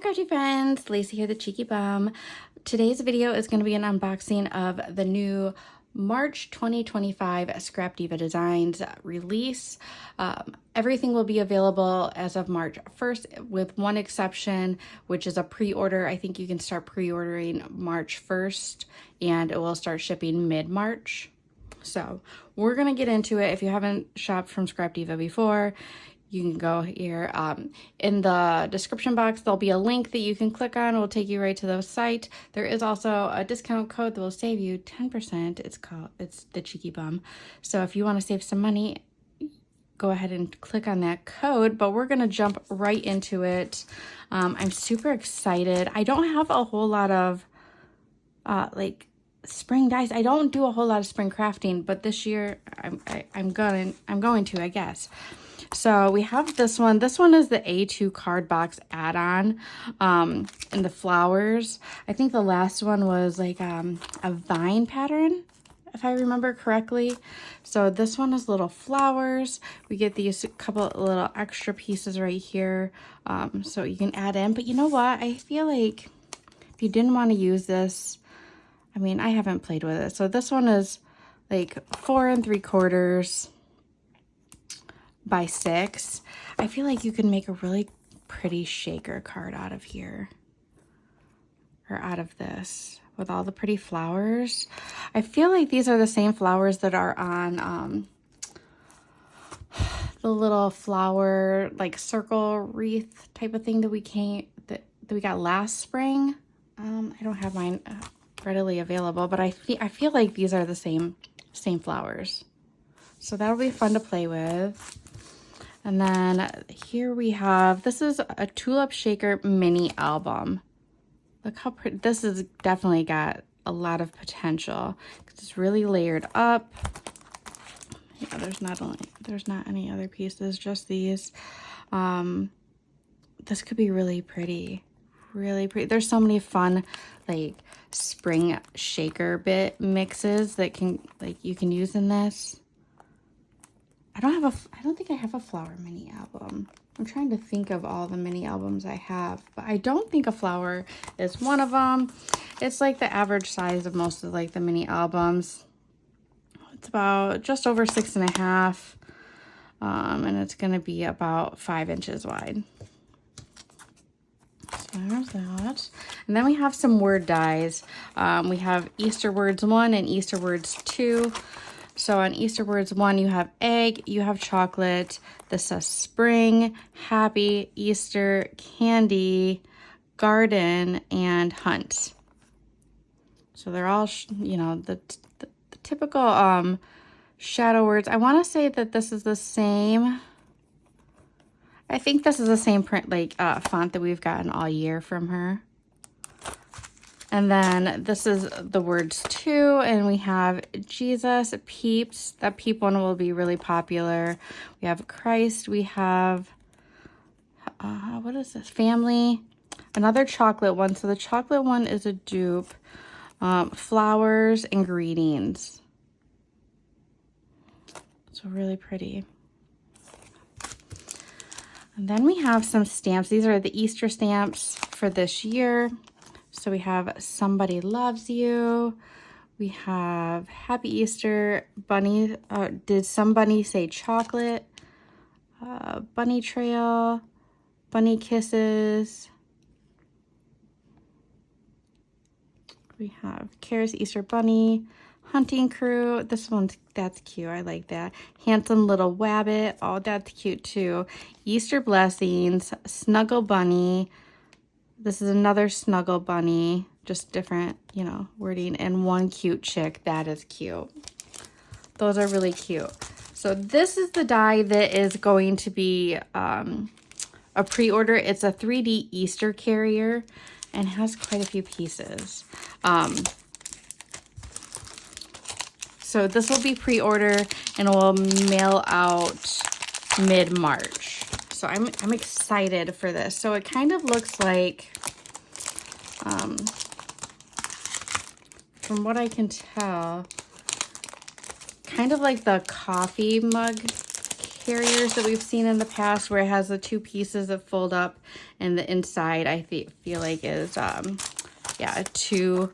Crafty Friends, Lacey here, the Cheeky Bum. Today's video is going to be an unboxing of the new March 2025 Scrap Diva Designs release. Everything will be available as of March 1st with one exception, which is a pre-order. I think you can start pre-ordering March 1st and it will start shipping mid-March. So we're going to get into it. If you haven't shopped from Scrap Diva before, you can go here. In the description box, there'll be a link that you can click on. It will take you right to the site. There is also a discount code that will save you 10%. It's the Cheeky Bum. So if you want to save some money, go ahead and click on that code. But we're gonna jump right into it. I'm super excited. I don't have a whole lot of like spring dies. I don't do a whole lot of spring crafting, but this year I'm going to, I guess. So we have this one. This one is the A2 card box add-on in the flowers. I think the last one was like a vine pattern, if I remember correctly. So this one is little flowers. We get these couple little extra pieces right here, so you can add in. But you know what? I feel like if you didn't want to use this, I mean, I haven't played with it. So this one is like 4 3/4 by 6. I feel like you can make a really pretty shaker card out of here, or out of this, with all the pretty flowers. I feel like these are the same flowers that are on the little flower like circle wreath type of thing that we got last spring. I don't have mine readily available, but I feel like these are the same flowers. So that'll be fun to play with. And then here we have, this is a Tulip Shaker mini album. Look how pretty, this has definitely got a lot of potential because it's really layered up. Yeah, there's not any other pieces, just these. This could be really pretty, really pretty. There's so many fun like spring shaker bit mixes that you can use in this. I don't think I have a flower mini album. I'm trying to think of all the mini albums I have, but I don't think a flower is one of them. It's like the average size of most of like the mini albums. It's about just over 6.5, and it's gonna be about 5 inches wide. So there's that. And then we have some word dies. We have Easter Words 1 and Easter Words 2. So on Easter Words 1, you have egg, you have chocolate. This says spring, happy, Easter, candy, garden, and hunt. So they're all, you know, the typical shadow words. I want to say that this is the same. I think this is the same print, like font that we've gotten all year from her. And then this is the words 2, and we have Jesus, peeps. That peep one will be really popular. We have Christ. We have, what is this? Family. Another chocolate one. So the chocolate one is a dupe. Flowers and greetings. So really pretty. And then we have some stamps. These are the Easter stamps for this year. So we have Somebody Loves You. We have Happy Easter, Bunny. Did somebody say chocolate? Bunny Trail, Bunny Kisses. We have Kara's Easter Bunny, Hunting Crew. This one's, that's cute. I like that. Handsome Little Wabbit. Oh, that's cute too. Easter Blessings, Snuggle Bunny. This is another Snuggle Bunny, just different, you know, wording, and one cute chick. That is cute. Those are really cute. So this is the die that is going to be a pre-order. It's a 3D Easter carrier and has quite a few pieces. So this will be pre-order and will mail out mid-March. So I'm excited for this. So it kind of looks like, from what I can tell, kind of like the coffee mug carriers that we've seen in the past where it has the two pieces that fold up, and the inside I feel like is yeah, it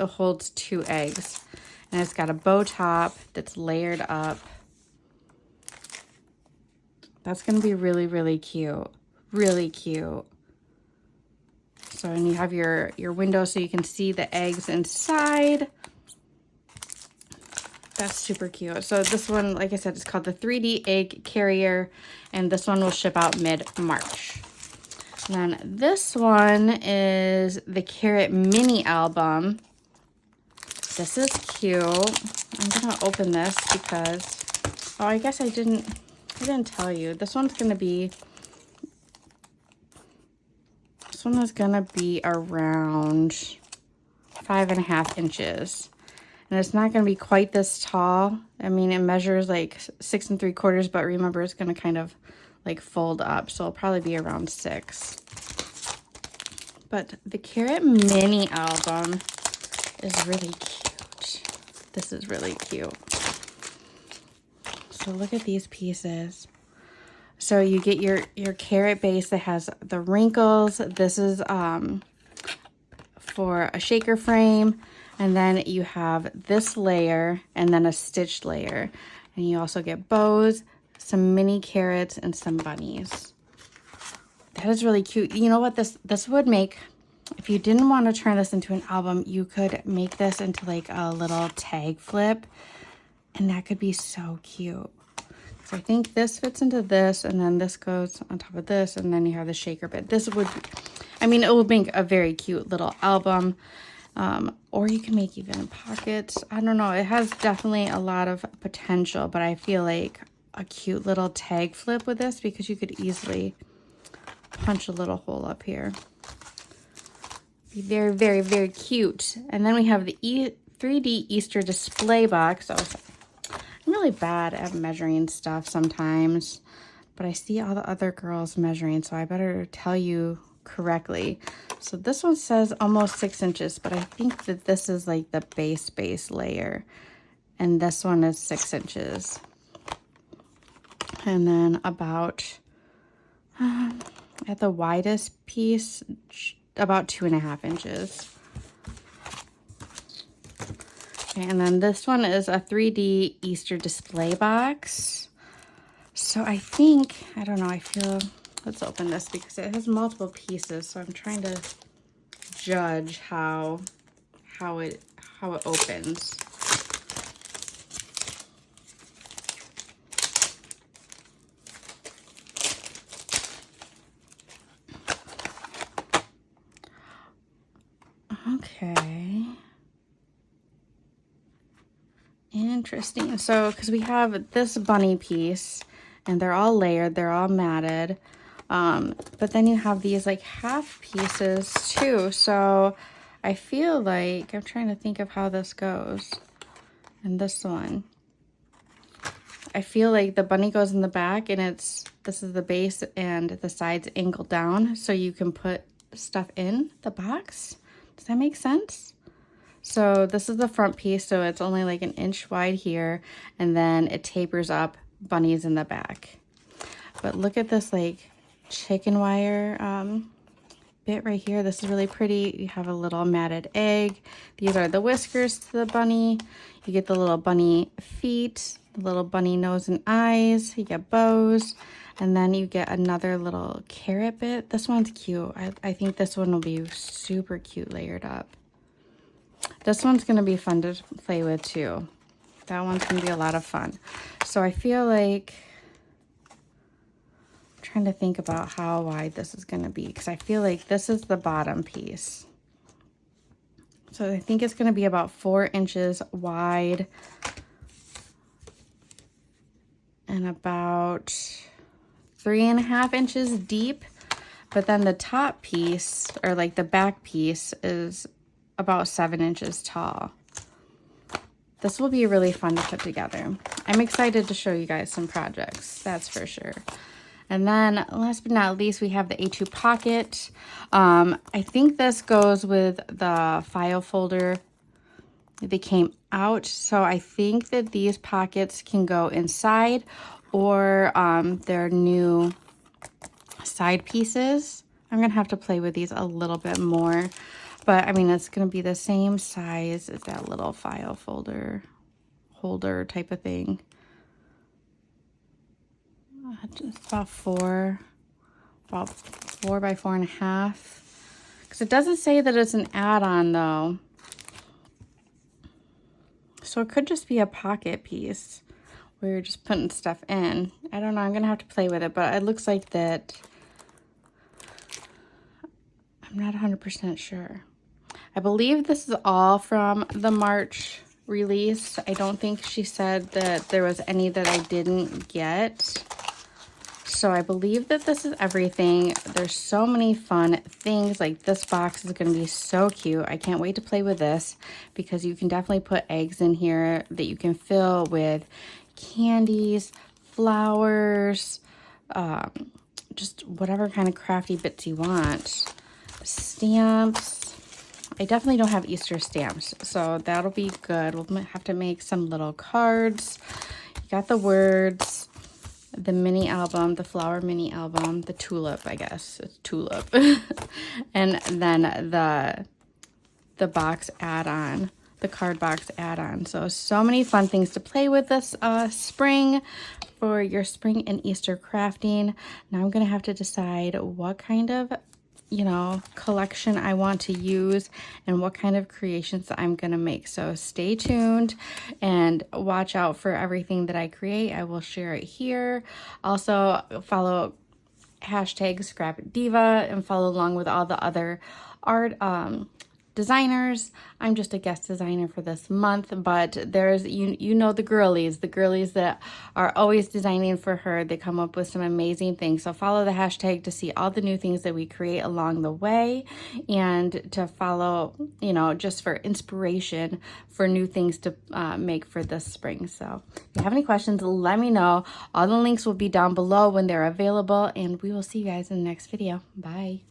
holds 2 eggs, and it's got a bow top that's layered up. That's gonna be really, really cute. Really cute. So, and you have your window so you can see the eggs inside. That's super cute. So this one, like I said, is called the 3D Egg Carrier, and this one will ship out mid-March. And then this one is the Carrot Mini Album. This is cute. I'm gonna open this because, oh, I guess I didn't tell you. This one is gonna be around 5.5 inches. And it's not going to be quite this tall. I mean, it measures like 6 3/4, but remember, it's going to kind of like fold up. So it'll probably be around 6. But the Carrot Mini Album is really cute. This is really cute. So look at these pieces. So you get your carrot base that has the wrinkles. This is for a shaker frame. And then you have this layer and then a stitched layer. And you also get bows, some mini carrots, and some bunnies. That is really cute. You know what this would make, if you didn't want to turn this into an album, you could make this into like a little tag flip. And that could be so cute. So I think this fits into this, and then this goes on top of this, and then you have the shaker bit. This would, I mean, it would make a very cute little album. Or you can make even pockets. I don't know. It has definitely a lot of potential, but I feel like a cute little tag flip with this, because you could easily punch a little hole up here. Be very, very, very cute. And then we have the 3D Easter display box. I'm really bad at measuring stuff sometimes, but I see all the other girls measuring, so I better tell you correctly. So this one says almost 6 inches, but I think that this is like the base layer, and this one is 6 inches. And then about at the widest piece, about 2.5 inches. Okay, and then this one is a 3D Easter display box. So I think, I don't know, I feel, let's open this because it has multiple pieces, so I'm trying to judge how it opens. Okay. Interesting. So, because we have this bunny piece, and they're all layered, they're all matted. But then you have these like half pieces too. So I feel like, I'm trying to think of how this goes. And this one, I feel like the bunny goes in the back, and this is the base and the sides angle down, so you can put stuff in the box. Does that make sense? So this is the front piece, so it's only like 1 inch wide here, and then it tapers up, bunnies in the back. But look at this like chicken wire bit right here. This is really pretty. You have a little matted egg. These are the whiskers to the bunny. You get the little bunny feet, the little bunny nose and eyes. You get bows, and then you get another little carrot bit. This one's cute. I think this one will be super cute layered up. This one's going to be fun to play with too. That one's going to be a lot of fun. So I feel like, I'm trying to think about how wide this is going to be, because I feel like this is the bottom piece. So I think it's going to be about 4 inches wide and about 3.5 inches deep. But then the top piece, or like the back piece, is about 7 inches tall. This will be really fun to put together. I'm excited to show you guys some projects, that's for sure. And then last but not least, we have the A2 pocket. I think this goes with the file folder they came out. So I think that these pockets can go inside, or their new side pieces. I'm gonna have to play with these a little bit more, but I mean, it's gonna be the same size as that little file folder holder type of thing. It's about 4 by 4.5. Because it doesn't say that it's an add-on though. So it could just be a pocket piece where you're just putting stuff in. I don't know, I'm gonna have to play with it, but it looks like that. I'm not 100% sure. I believe this is all from the March release. I don't think she said that there was any that I didn't get. So I believe that this is everything. There's so many fun things. Like this box is going to be so cute. I can't wait to play with this because you can definitely put eggs in here that you can fill with candies, flowers, just whatever kind of crafty bits you want. Stamps. I definitely don't have Easter stamps, so that'll be good. We'll have to make some little cards. You got the words, the mini album, the flower mini album, the tulip, I guess. It's tulip. And then the box add-on, the card box add-on. So many fun things to play with this spring for your spring and Easter crafting. Now I'm going to have to decide what kind of collection I want to use and what kind of creations I'm gonna make. So stay tuned and watch out for everything that I create. I will share it here. Also follow hashtag scrapdiva and follow along with all the other art designers. I'm just a guest designer for this month, but there's you know the girlies that are always designing for her. They come up with some amazing things. So follow the hashtag to see all the new things that we create along the way, and to follow, just for inspiration for new things to make for this spring. So if you have any questions, let me know. All the links will be down below when they're available, and we will see you guys in the next video. Bye.